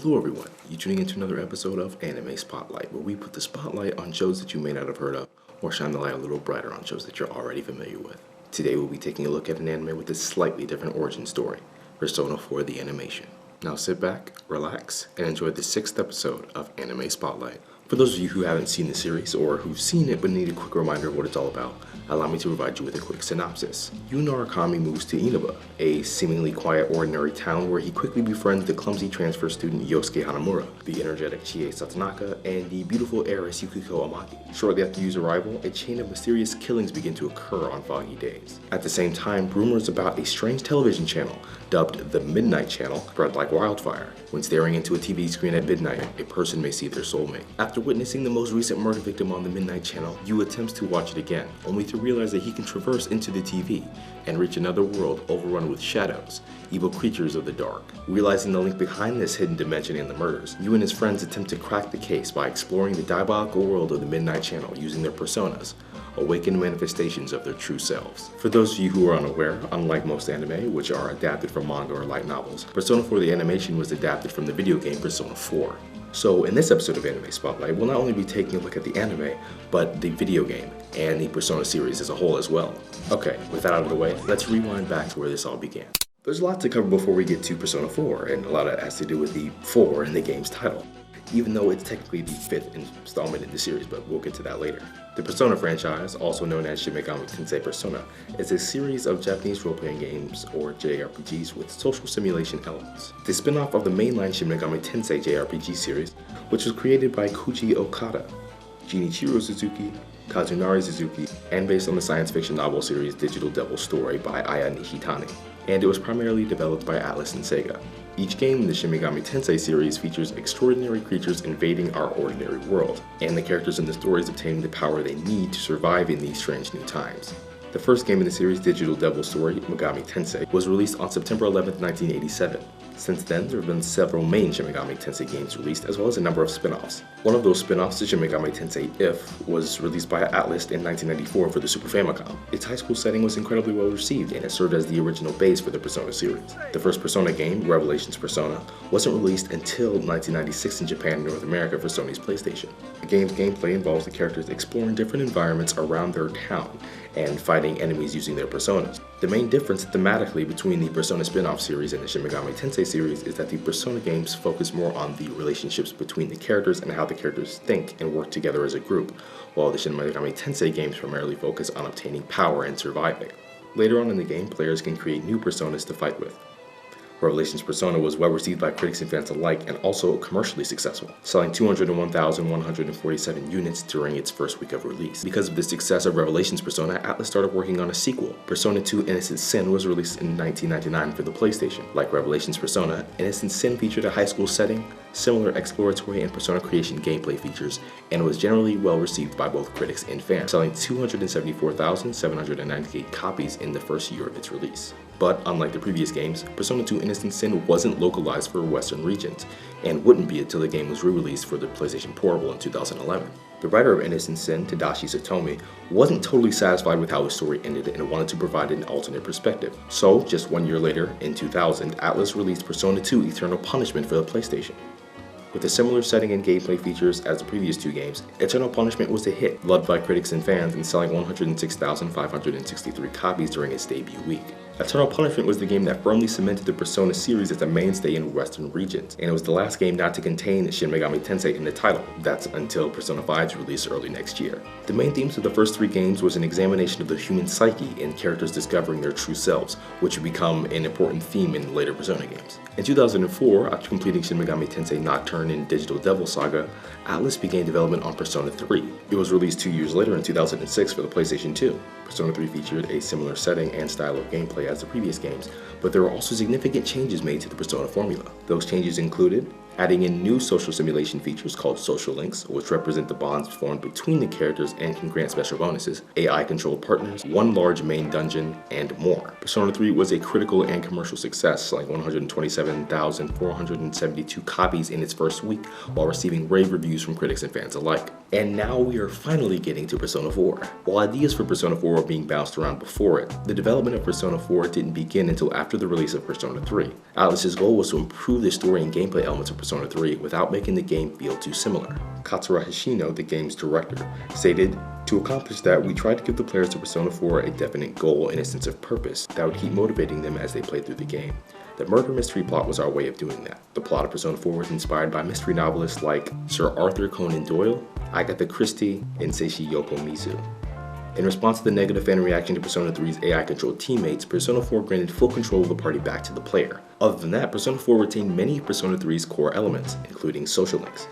Hello everyone, you're tuning into another episode of Anime Spotlight, where we put the spotlight on shows that you may not have heard of, or shine the light a little brighter on shows that you're already familiar with. Today we'll be taking a look at an anime with a slightly different origin story, Persona 4 the Animation. Now sit back, relax, and enjoy the 6th episode of Anime Spotlight. For those of you who haven't seen the series, or who've seen it but need a quick reminder of what it's all about, allow me to provide you with a quick synopsis. Yu Narukami moves to Inaba, a seemingly quiet, ordinary town where he quickly befriends the clumsy transfer student Yosuke Hanamura, the energetic Chie Satonaka, and the beautiful heiress Yukiko Amagi. Shortly after Yu's arrival, a chain of mysterious killings begin to occur on foggy days. At the same time, rumors about a strange television channel, dubbed the Midnight Channel, spread like wildfire. When staring into a TV screen at midnight, a person may see their soulmate. After witnessing the most recent murder victim on the Midnight Channel, Yu attempts to watch it again, only to realize that he can traverse into the TV and reach another world overrun with shadows, evil creatures of the dark. Realizing the link behind this hidden dimension and the murders, Yu and his friends attempt to crack the case by exploring the diabolical world of the Midnight Channel using their personas, awakened manifestations of their true selves. For those of you who are unaware, unlike most anime, which are adapted from manga or light novels, Persona 4 the Animation was adapted from the video game Persona 4. So in this episode of Anime Spotlight, we'll not only be taking a look at the anime, but the video game and the Persona series as a whole as well. Okay, with that out of the way, let's rewind back to where this all began. There's a lot to cover before we get to Persona 4, and a lot of it has to do with the 4 in the game's title, even though it's technically the 5th installment in the series, but we'll get to that later. The Persona franchise, also known as Shin Megami Tensei Persona, is a series of Japanese role-playing games, or JRPGs, with social simulation elements. The spin-off of the mainline Shin Megami Tensei JRPG series, which was created by Koji Okada, Jinichiro Suzuki, Kazunari Suzuki, and based on the science fiction novel series Digital Devil Story by Aya Nishitani, and it was primarily developed by Atlus and Sega. Each game in the Shin Megami Tensei series features extraordinary creatures invading our ordinary world, and the characters in the stories obtaining the power they need to survive in these strange new times. The first game in the series, Digital Devil Story Megami Tensei, was released on September 11, 1987. Since then, there have been several main Shin Megami Tensei games released, as well as a number of spin-offs. One of those spin-offs, Shin Megami Tensei If, was released by Atlus in 1994 for the Super Famicom. Its high school setting was incredibly well received, and it served as the original base for the Persona series. The first Persona game, Revelations Persona, wasn't released until 1996 in Japan and North America for Sony's PlayStation. The game's gameplay involves the characters exploring different environments around their town and fighting enemies using their personas. The main difference thematically between the Persona spin-off series and the Shin Megami Tensei series is that the Persona games focus more on the relationships between the characters and how the characters think and work together as a group, while the Shin Megami Tensei games primarily focus on obtaining power and surviving. Later on in the game, players can create new personas to fight with. Revelations Persona was well received by critics and fans alike, and also commercially successful, selling 201,147 units during its first week of release. Because of the success of Revelations Persona, Atlus started working on a sequel. Persona 2 Innocent Sin was released in 1999 for the PlayStation. Like Revelations Persona, Innocent Sin featured a high school setting, similar exploratory and persona creation gameplay features, and was generally well received by both critics and fans, selling 274,798 copies in the first year of its release. But unlike the previous games, Persona 2 Innocent Sin wasn't localized for Western regions, and wouldn't be until the game was re-released for the PlayStation Portable in 2011. The writer of Innocent Sin, Tadashi Satomi, wasn't totally satisfied with how the story ended and wanted to provide an alternate perspective. So, just 1 year later, in 2000, Atlus released Persona 2 Eternal Punishment for the PlayStation. With a similar setting and gameplay features as the previous two games, Eternal Punishment was a hit, loved by critics and fans, and selling 106,563 copies during its debut week. Eternal Punishment was the game that firmly cemented the Persona series as a mainstay in Western regions, and it was the last game not to contain Shin Megami Tensei in the title. That's until Persona 5's release early next year. The main themes of the first three games was an examination of the human psyche and characters discovering their true selves, which would become an important theme in later Persona games. In 2004, after completing Shin Megami Tensei Nocturne and Digital Devil Saga, Atlus began development on Persona 3. It was released 2 years later in 2006 for the PlayStation 2. Persona 3 featured a similar setting and style of gameplay as the previous games, but there were also significant changes made to the Persona formula. Those changes included adding in new social simulation features called social links, which represent the bonds formed between the characters and can grant special bonuses, AI-controlled partners, one large main dungeon, and more. Persona 3 was a critical and commercial success, selling 127,472 copies in its first week, while receiving rave reviews from critics and fans alike. And now we are finally getting to Persona 4. While ideas for Persona 4 were being bounced around before it, the development of Persona 4 didn't begin until after the release of Persona 3. Atlus's goal was to improve the story and gameplay elements of Persona 3 without making the game feel too similar. Katsura Hishino, the game's director, stated, "To accomplish that, we tried to give the players of Persona 4 a definite goal and a sense of purpose that would keep motivating them as they played through the game. The murder mystery plot was our way of doing that. The plot of Persona 4 was inspired by mystery novelists like Sir Arthur Conan Doyle, Agatha Christie, and Seishi Yokomizu." In response to the negative fan reaction to Persona 3's AI-controlled teammates, Persona 4 granted full control of the party back to the player. Other than that, Persona 4 retained many of Persona 3's core elements, including social links.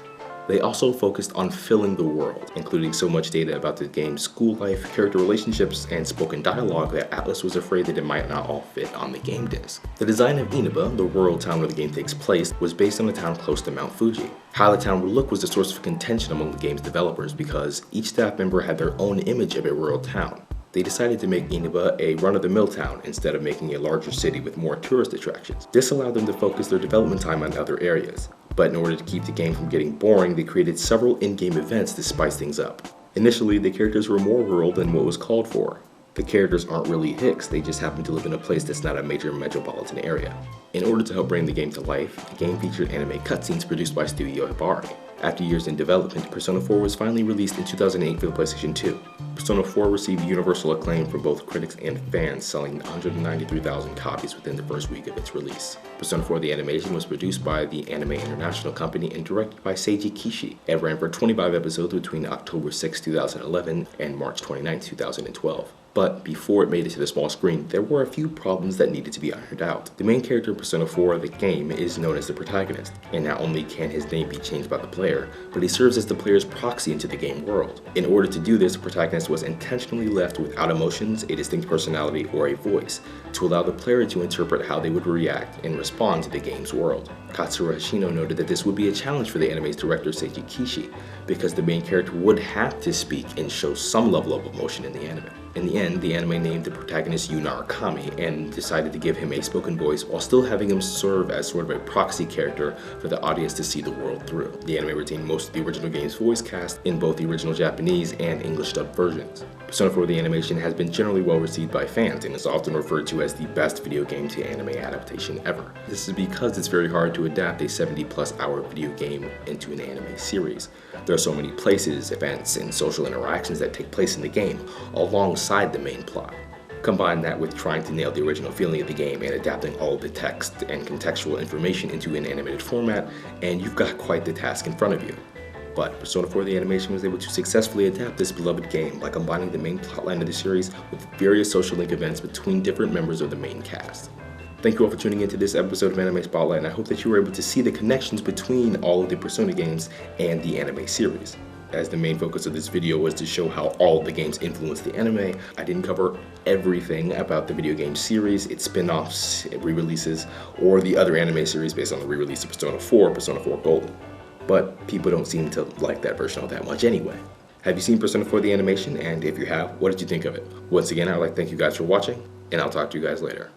They also focused on filling the world, including so much data about the game's school life, character relationships, and spoken dialogue that Atlus was afraid that it might not all fit on the game disc. The design of Inaba, the rural town where the game takes place, was based on a town close to Mount Fuji. How the town would look was a source of contention among the game's developers because each staff member had their own image of a rural town. They decided to make Inaba a run-of-the-mill town instead of making a larger city with more tourist attractions. This allowed them to focus their development time on other areas. But in order to keep the game from getting boring, they created several in-game events to spice things up. Initially, the characters were more rural than what was called for. The characters aren't really Hicks, they just happen to live in a place that's not a major metropolitan area. In order to help bring the game to life, the game featured anime cutscenes produced by Studio Hibari. After years in development, Persona 4 was finally released in 2008 for the PlayStation 2. Persona 4 received universal acclaim from both critics and fans, selling 193,000 copies within the first week of its release. Persona 4 the animation was produced by the Anime International Company and directed by Seiji Kishi. It ran for 25 episodes between October 6, 2011 and March 29, 2012. But before it made it to the small screen, there were a few problems that needed to be ironed out. The main character in Persona 4, the game, is known as the protagonist, and not only can his name be changed by the player, but he serves as the player's proxy into the game world. In order to do this, the protagonist was intentionally left without emotions, a distinct personality, or a voice, to allow the player to interpret how they would react and respond to the game's world. Katsura Hishino noted that this would be a challenge for the anime's director Seiji Kishi, because the main character would have to speak and show some level of emotion in the anime. In the end, the anime named the protagonist Yu Narukami and decided to give him a spoken voice while still having him serve as sort of a proxy character for the audience to see the world through. The anime retained most of the original game's voice cast in both the original Japanese and English dubbed versions. Persona 4 the animation has been generally well received by fans and is often referred to as the best video game to anime adaptation ever. This is because it's very hard to adapt a 70+ hour video game into an anime series. There are so many places, events, and social interactions that take place in the game alongside the main plot. Combine that with trying to nail the original feeling of the game and adapting all of the text and contextual information into an animated format, and you've got quite the task in front of you. But Persona 4 the animation was able to successfully adapt this beloved game by combining the main plotline of the series with various social link events between different members of the main cast. Thank you all for tuning into this episode of Anime Spotlight, and I hope that you were able to see the connections between all of the Persona games and the anime series. As the main focus of this video was to show how all of the games influence the anime, I didn't cover everything about the video game series, its spin-offs, re-releases, or the other anime series based on the re-release of Persona 4 Golden. But people don't seem to like that version all that much anyway. Have you seen Persona 4 the animation? And if you have, what did you think of it? Once again, I'd like to thank you guys for watching, and I'll talk to you guys later.